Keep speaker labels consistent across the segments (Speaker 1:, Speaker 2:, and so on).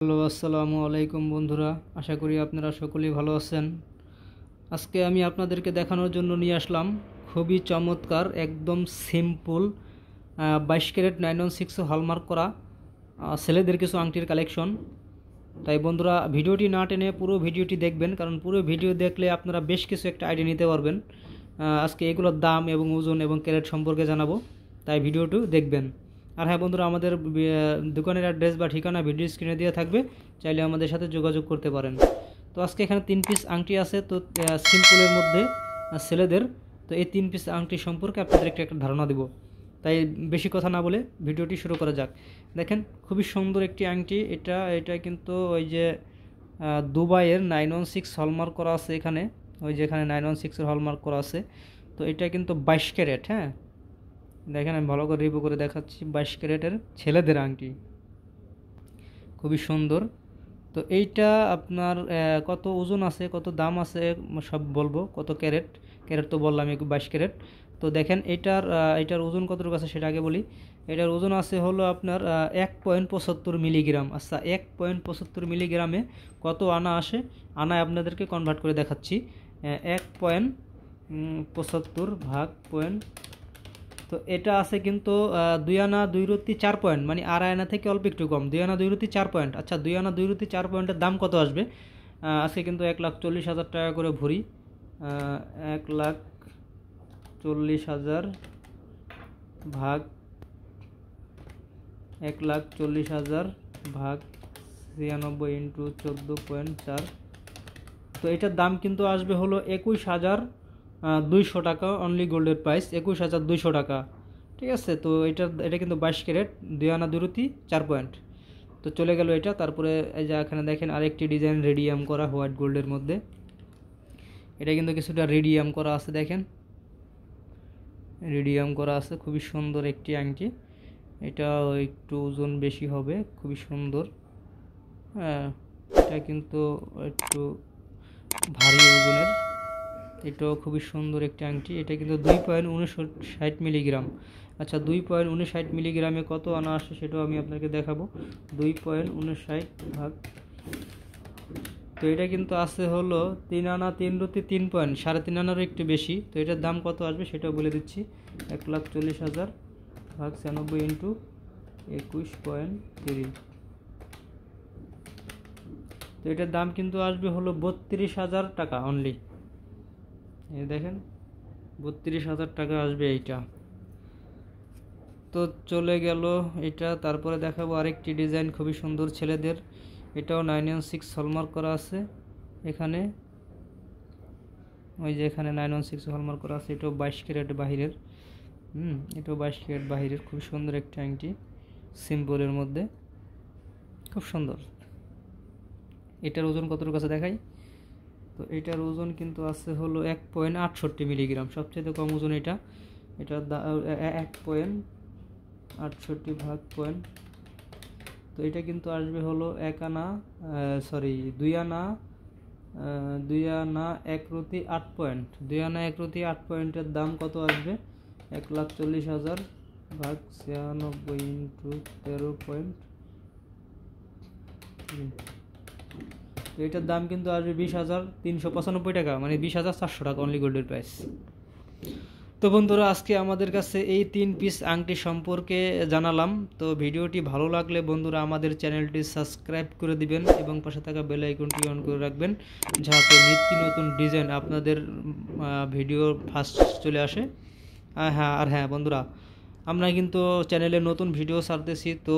Speaker 1: Hello, আসসালামু আলাইকুম বন্ধুরা। আশা করি আপনারা সকলেই ভালো আছেন। আজকে আমি আপনাদেরকে দেখানোর জন্য নিয়ে আসলাম খুবই চমৎকার, একদম সিম্পল 22 ক্যারেট 916 হলমার্ক করা ছেলেদের কিছু আংটির কালেকশন। তাই বন্ধুরা, ভিডিওটি না টেনে পুরো ভিডিওটি দেখবেন, কারণ পুরো ভিডিও দেখলে আপনারা বেশ কিছু একটা আইডিয়া নিতে পারবেন। আজকে এগুলোর দাম এবং ওজন এবং ক্যারেট সম্পর্কে জানাবো, তাই ভিডিওটি দেখবেন। আর হ্যাঁ বন্ধুরা, আমাদের দোকানের অ্যাড্রেস বা ঠিকানা ভিডিও স্ক্রিনে দেওয়া থাকবে, চাইলে আমাদের সাথে যোগাযোগ করতে পারেন। তো আজকে এখানে 3 পিস আংটি আছে, তো সিম্পলের মধ্যে ছেলেদের। তো এই 3 পিস আংটি সম্পর্কে আপনাদের একটা ধারণা দেব, তাই বেশি কথা না বলে ভিডিওটি শুরু করা যাক। দেখেন, খুবই সুন্দর একটি আংটি। এটা কিন্তু ওই যে দুবাইয়ের 916 হলমার্ক করা আছে এখানে, ওই যে এখানে 916 হলমার্ক করা আছে। তো এটা কিন্তু 22 ক্যারেট। হ্যাঁ, দেখেন আমি ভালো করে রিভিউ করে দেখাচ্ছি। 22 ক্যারেটের ছেলেদের আংটি, খুবই সুন্দর। তো এইটা আপনার কত ওজন আছে, কত দাম আছে সব বলবো। কত ক্যারেট, ক্যারেট তো বললাম 22 ক্যারেট। তো দেখেন এটার ওজন কতটুকু আছে সেটা আগে বলি। এটার ওজন আছে হলো আপনার 1.75 মিলিগ্রাম। আচ্ছা, 1.75 মিলিগ্রামে কত আনা আসে, আনায় আপনাদেরকে কনভার্ট করে দেখাচ্ছি। 1.75 ভাগ পয়েন্ট, তো এটা আছে কিন্তু 2 আনা 2 রুটি 4 পয়েন্ট, মানে আড়াই আনা থেকে অল্প একটু কম। 2 আনা 2 রুটি 4 পয়েন্ট। আচ্ছা, 2 আনা 2 রুটি 4 পয়েন্টের দাম কত আসবে? আজকে কিন্তু 1,40,000 টাকা করে ভরি। 1,40,000 ভাগ 1,40,000 ভাগ 96 ইন্টু 14.4। তো এটার দাম কিন্তু আসবে হলো 21,200 টাকা। অনলি গোল্ডের প্রাইস 21,200 টাকা। ঠিক আছে, তো এটা কিন্তু 22 ক্যারেট, 2 আনা 2 রুটি 4 পয়েন্ট। তো চলে গেল এটা। তারপরে এই যে এখানে দেখেন আরেকটি ডিজাইন রেডিয়াম করা হোয়াইট গোল্ডের মধ্যে। এটা কিন্তু কিছুটা রেডিয়াম করা আছে, দেখেন রেডিয়াম করা আছে। খুবই সুন্দর একটি আংটি। এটা একটু ওজন বেশি হবে, খুবই সুন্দর। হ্যাঁ, এটা কিন্তু একটু ভারী ওজনের। এটাও খুবই সুন্দর একটি আংটি। এটা কিন্তু 2.59 মিলিগ্রাম। আচ্ছা, 2.59 মিলিগ্রামে কত আনা আসে সেটাও আমি আপনাকে দেখাবো। 2.59 ভাগ, তো এটা কিন্তু আছে হলো 3 আনা 3 রুটি 3 পয়েন্ট, 3.5 আনারও একটু বেশি। তো এটার দাম কত আসবে সেটাও বলে দিচ্ছি। 1,40,000 ভাগ 96 ইন্টু 21.3। তো এটার দাম কিন্তু আসবে হলো 32,000 টাকা অনলি। এই দেখেন 32,000 টাকা আসবে এইটা। তো চলে গেল এটা। তারপরে দেখাবো আরেকটি ডিজাইন, খুবই সুন্দর ছেলেদের। এটাও 916 হলমার্ক করা আছে এখানে। ওই যে এখানে 916 হলমার্ক করা আছে। এটাও 22 ক্যারেট বাহিরের। এটাও 22 ক্যারেট বাহিরের। খুব সুন্দর একটা আংটি, সিম্পলের মধ্যে, খুব সুন্দর। এটার ওজন কতটুকু আছে দেখাই। তো এটার ওজন কিন্তু আছে হলো 1.68 মিলিগ্রাম, সবচেয়ে কম ওজন এটা। এটার 1.68 ভাগ পয়েন্ট। তো এটা কিন্তু আসবে হলো 2 আনা 1 রুটি 8 পয়েন্ট। 2 আনা 1 রুটি 8 পয়েন্টের দাম কত আসবে? 1,40,000 ভাগ 96 ইন্টু 13. তো এটার দাম কিন্তু আসবে 20,395 টাকা, মানে 20,400 টাকা অনলি গোল্ডের প্রাইস। তো বন্ধুরা, আজকে আমাদের কাছে এই 3 পিস আংটি সম্পর্কে জানালাম। তো ভিডিওটি ভালো লাগলে বন্ধুরা আমাদের চ্যানেলটি সাবস্ক্রাইব করে দিবেন এবং পাশে থাকা বেল আইকনটি অন করে রাখবেন, যাতে নিত্য নতুন ডিজাইন আপনাদের ভিডিও ফার্স্ট চলে আসে। হ্যাঁ বন্ধুরা, আমরা কিন্তু চ্যানেলে নতুন ভিডিও ছাড়তেছি। তো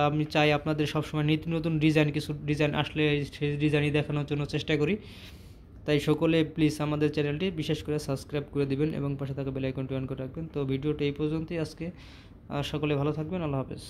Speaker 1: আমি চাই আপনাদের সবসময় নিত্য নতুন কিছু ডিজাইন আসলে সেই ডিজাইনই দেখানোর জন্য চেষ্টা করি। তাই সকলে প্লিজ আমাদের চ্যানেলটি বিশেষ করে সাবস্ক্রাইব করে দিবেন এবং পাশে থাকা বেল আইকনটি অন করে রাখবেন। তো ভিডিওটা এই পর্যন্তই আজকে। সকলে ভালো থাকবেন। আল্লাহ হাফেজ।